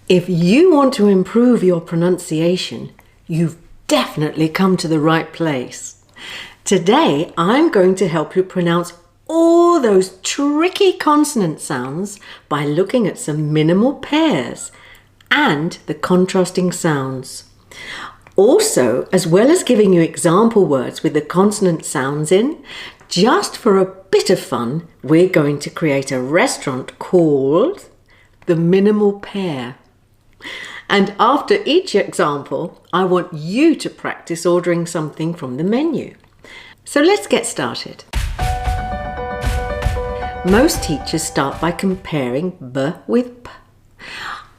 If you want to improve your pronunciation, you've definitely come to the right place. Today, I'm going to help you pronounce all those tricky consonant sounds by looking at some minimal pairs and the contrasting sounds. Also, as well as giving you example words with the consonant sounds in, just for a bit of fun, we're going to create a restaurant called the Minimal Pair. And after each example, I want you to practice ordering something from the menu. So let's get started. Most teachers start by comparing B with P.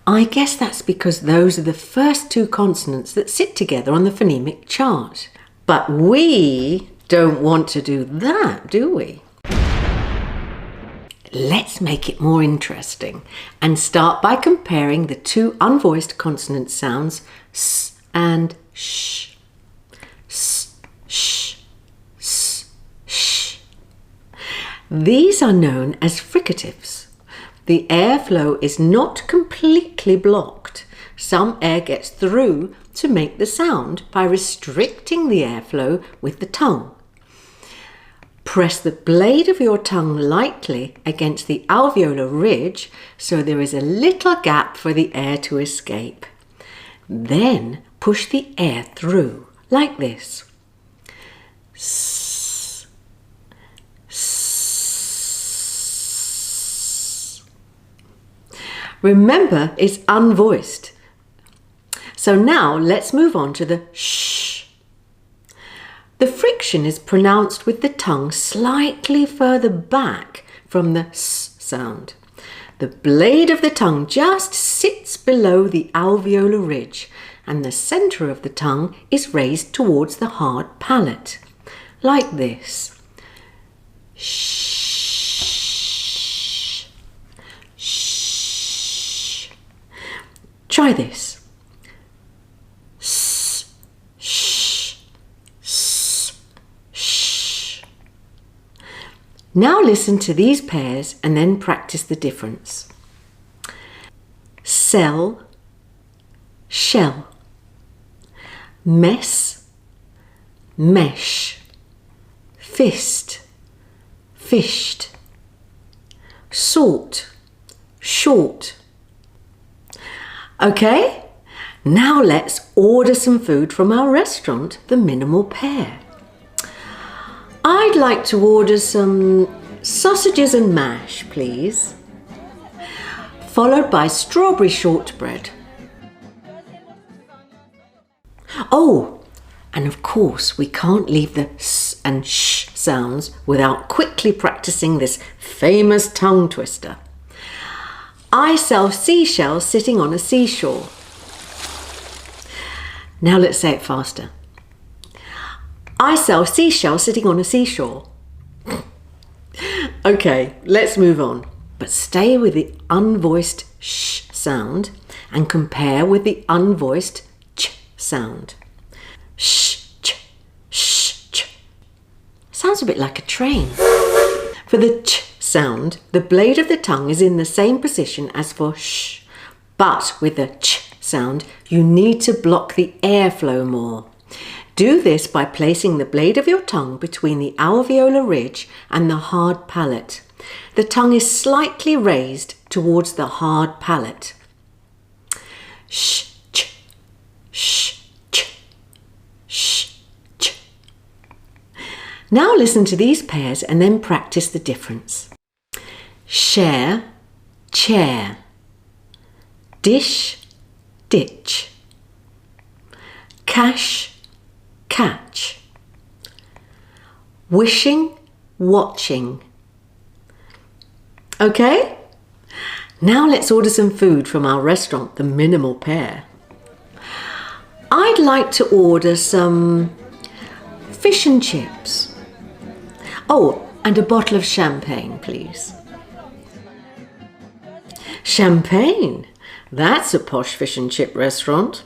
I guess that's because those are the first two consonants that sit together on the phonemic chart. But we don't want to do that, do we? Let's make it more interesting and start by comparing the two unvoiced consonant sounds S and SH. S, sh, s, sh. These are known as fricatives. The airflow is not completely blocked. Some air gets through to make the sound by restricting the airflow with the tongue. Press the blade of your tongue lightly against the alveolar ridge so there is a little gap for the air to escape. Then push the air through like this. S, s. Remember, it's unvoiced. So now let's move on to the sh. The friction is pronounced with the tongue slightly further back from the S sound. The blade of the tongue just sits below the alveolar ridge and the centre of the tongue is raised towards the hard palate, like this. Shh. Shh. Try this. Now listen to these pairs and then practice the difference. Cell, shell. Mess, mesh. Fist, fished. Sort, short. Okay, now let's order some food from our restaurant, the Minimal Pair. I'd like to order some sausages and mash, please, followed by strawberry shortbread. Oh, and of course we can't leave the S and sh sounds without quickly practicing this famous tongue twister. I sell seashells sitting on a seashore. Now let's say it faster. I sell seashells sitting on a seashore. Okay, let's move on. But stay with the unvoiced sh sound and compare with the unvoiced ch sound. Sh, ch, sh, ch. Sounds a bit like a train. For the ch sound, the blade of the tongue is in the same position as for sh. But with the ch sound, you need to block the airflow more. Do this by placing the blade of your tongue between the alveolar ridge and the hard palate. The tongue is slightly raised towards the hard palate. Sh, ch, sh, ch, sh, ch. Now listen to these pairs and then practice the difference. Share, chair. Dish, ditch. Cash, catch. Wishing, watching. Okay? Now let's order some food from our restaurant, the Minimal Pair. I'd like to order some fish and chips. Oh, and a bottle of champagne, please. Champagne? That's a posh fish and chip restaurant.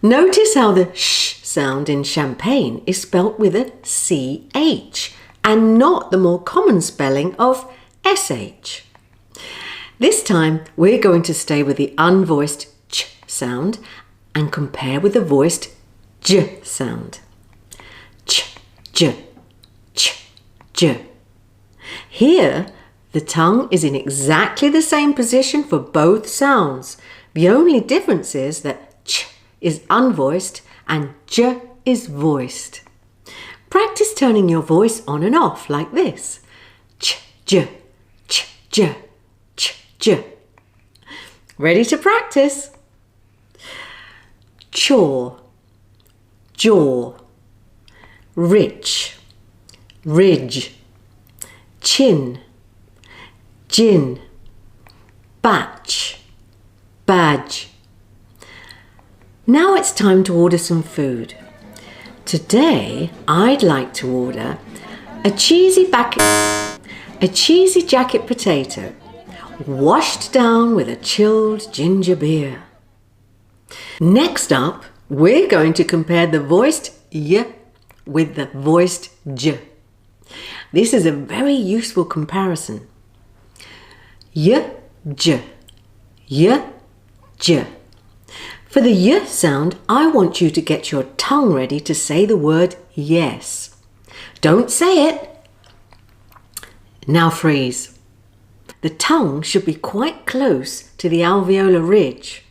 Notice how the sh sound in champagne is spelt with a CH and not the more common spelling of SH. This time we're going to stay with the unvoiced ch sound and compare with the voiced j sound. Ch, j, ch, j. Here, the tongue is in exactly the same position for both sounds. The only difference is that ch is unvoiced and j is voiced. Practice turning your voice on and off like this. Ch, j, ch, j, ch, j. Ready to practice? Chaw, jaw, rich, ridge, chin, gin, batch, badge. Now it's time to order some food. Today I'd like to order a cheesy jacket potato washed down with a chilled ginger beer. Next up, we're going to compare the voiced y with the voiced j. This is a very useful comparison. Y, j, y, j. For the y sound, I want you to get your tongue ready to say the word yes. Don't say it. Now freeze. The tongue should be quite close to the alveolar ridge.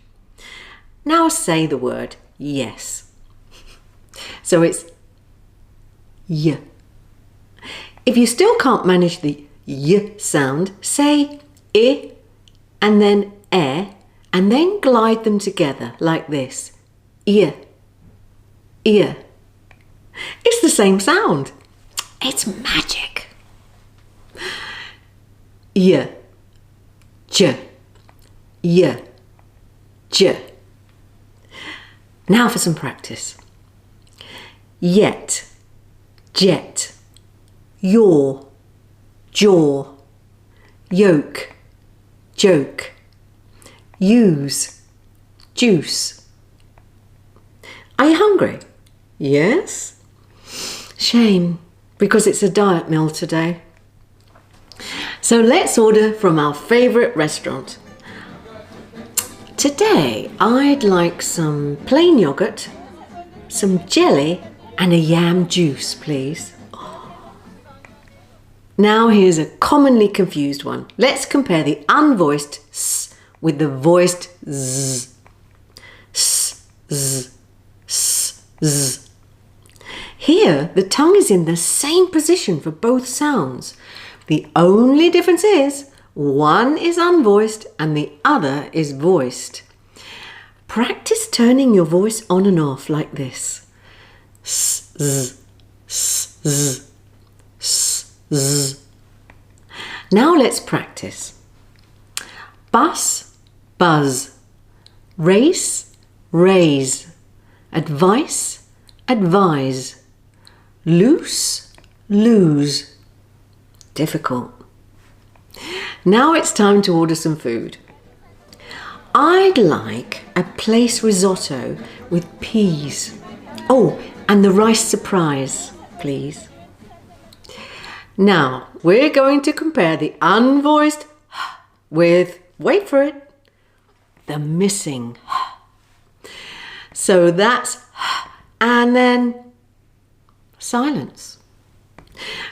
Now say the word yes. So it's y. If you still can't manage the y sound, say I and then e and then glide them together like this. Ear, ear. It's the same sound. It's magic. Y, j, y, j. Now for some practice. Yet, jet, yaw, jaw, yoke, joke, use, juice. Are you hungry? Yes? Shame, because it's a diet meal today. So let's order from our favourite restaurant. Today I'd like some plain yogurt, some jelly and a yam juice, please. Now here's a commonly confused one. Let's compare the unvoiced s with the voiced z. S, z, s, z. Here, the tongue is in the same position for both sounds. The only difference is one is unvoiced and the other is voiced. Practice turning your voice on and off like this. S, z, s, z, s, z. Now let's practice. Bus, buzz. Race, raise. Advice, advise. Loose, lose. Difficult. Now it's time to order some food. I'd like a place risotto with peas. Oh, and the rice surprise, please. Now, we're going to compare the unvoiced with, wait for it, the missing. So that's and then silence.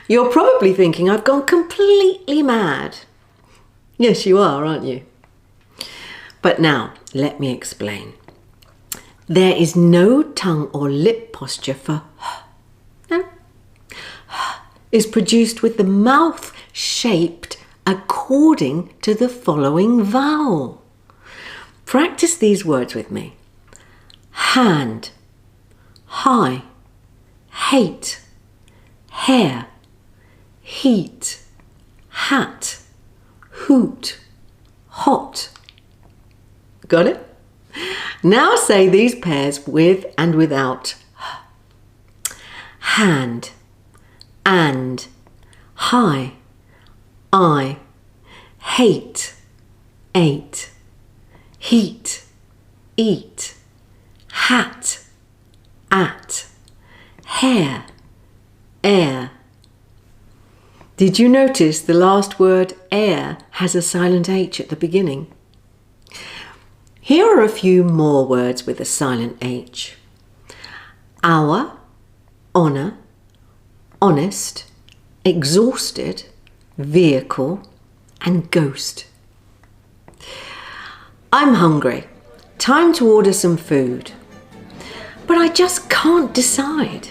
You're probably thinking I've gone completely mad. Yes, you are, aren't you? But now, let me explain. There is no tongue or lip posture for no. Is produced with the mouth shaped according to the following vowel. Practice these words with me. Hand, high, hate, hair, heat, hat, hoot, hot. Got it? Now say these pairs with and without. Hand, and, high, I, hate, ate, heat, eat, hat, at, hair, air. Did you notice the last word air has a silent H at the beginning? Here are a few more words with a silent H. Hour, honour, honest, exhausted, vehicle, and ghost. I'm hungry. Time to order some food. But I just can't decide.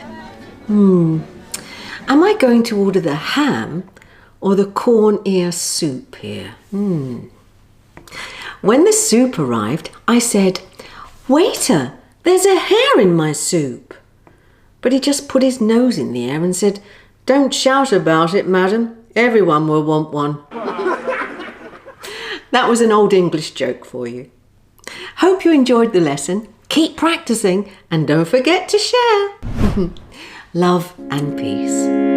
Am I going to order the ham or the corn ear soup here? When the soup arrived, I said, "Waiter, there's a hair in my soup." But he just put his nose in the air and said, "Don't shout about it, madam. Everyone will want one." That was an old English joke for you. Hope you enjoyed the lesson. Keep practicing and don't forget to share. Love and peace.